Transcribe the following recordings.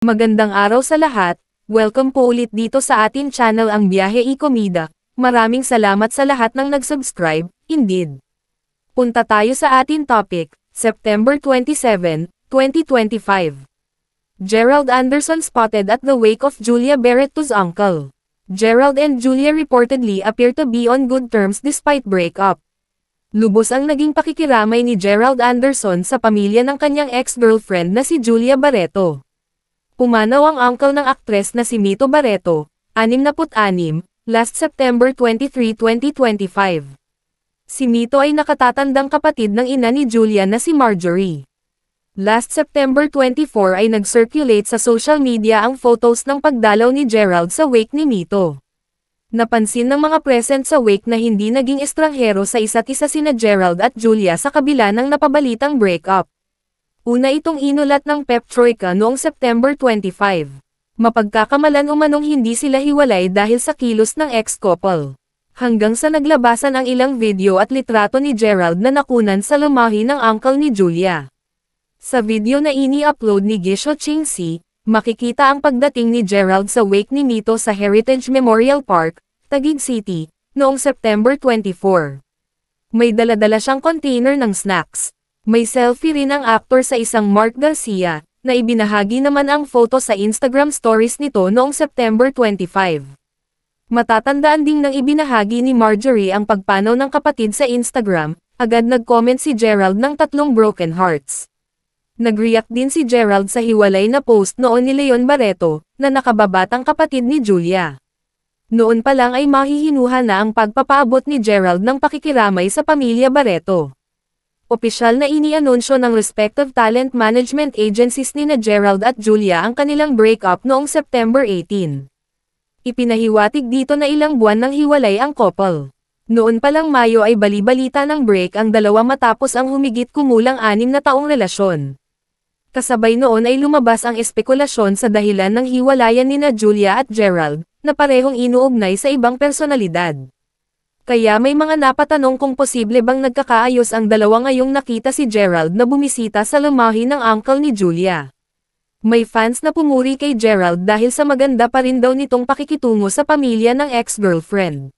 Magandang araw sa lahat, welcome po ulit dito sa atin channel ang Biyahe y Komida. Maraming salamat sa lahat ng nag-subscribe, indeed. Punta tayo sa atin topic, September 27, 2025. Gerald Anderson spotted at the wake of Julia Barretto's uncle. Gerald and Julia reportedly appear to be on good terms despite breakup. Lubos ang naging pakikiramay ni Gerald Anderson sa pamilya ng kanyang ex-girlfriend na si Julia Barretto. Pumanaw ang uncle ng aktres na si Mito Barretto, 66, last September 23, 2025. Si Mito ay nakatatandang kapatid ng ina ni Julia na si Marjorie. Last September 24 ay nag-circulate sa social media ang photos ng pagdalaw ni Gerald sa wake ni Mito. Napansin ng mga present sa wake na hindi naging estranghero sa isa't isa sina Gerald at Julia sa kabila ng napabalitang breakup. Una itong inulat ng Pep Troika noong September 25. Mapagkakamalan umanong hindi sila hiwalay dahil sa kilos ng ex-couple. Hanggang sa naglabasan ang ilang video at litrato ni Gerald na nakunan sa lumahi ng uncle ni Julia. Sa video na ini-upload ni Gisho Chingsi, makikita ang pagdating ni Gerald sa wake ni Mito sa Heritage Memorial Park, Taguig City, noong September 24. May dala-dala siyang container ng snacks. May selfie rin ang aktor sa isang Mark Garcia, na ibinahagi naman ang photo sa Instagram stories nito noong September 25. Matatandaan ding nang ibinahagi ni Marjorie ang pagpanaw ng kapatid sa Instagram, agad nag-comment si Gerald ng 3 broken hearts. Nag-react din si Gerald sa hiwalay na post noon ni Leon Barretto, na nakababatang kapatid ni Julia. Noon pa lang ay mahihinuha na ang pagpapaabot ni Gerald ng pakikiramay sa pamilya Barretto. Opisyal na inianunsyo ng respective talent management agencies ni Gerald at Julia ang kanilang breakup noong September 18. Ipinahiwatig dito na ilang buwan nang hiwalay ang couple. Noon pa lang Mayo ay bali-balita ng break ang dalawa matapos ang humigit kumulang 6 na taong relasyon. Kasabay noon ay lumabas ang espekulasyon sa dahilan ng hiwalayan nina Julia at Gerald, na parehong inuugnay sa ibang personalidad. Kaya may mga napatanong kung posible bang nagkakaayos ang dalawa ngayong nakita si Gerald na bumisita sa lumahi ng uncle ni Julia. May fans na pumuri kay Gerald dahil sa maganda pa rin daw nitong pakikitungo sa pamilya ng ex-girlfriend.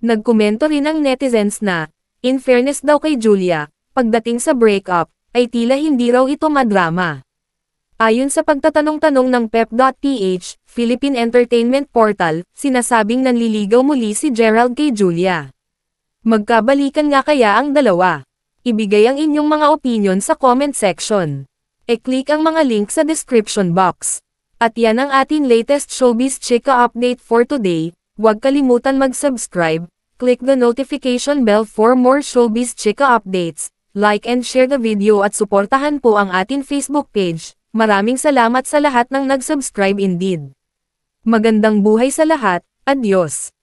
Nagkomento rin ang netizens na, in fairness daw kay Julia, pagdating sa breakup, ay tila hindi raw ito madrama. Ayon sa pagtatanong-tanong ng Pep.ph, Philippine Entertainment Portal, sinasabing nanliligaw muli si Gerald kay Julia. Magkabalikan nga kaya ang dalawa? Ibigay ang inyong mga opinion sa comment section. E-click ang mga link sa description box. At yan ang ating latest showbiz chika update for today. Huwag kalimutan mag-subscribe, click the notification bell for more showbiz chika updates, like and share the video at suportahan po ang ating Facebook page. Maraming salamat sa lahat ng nag-subscribe indeed. Magandang buhay sa lahat, adios!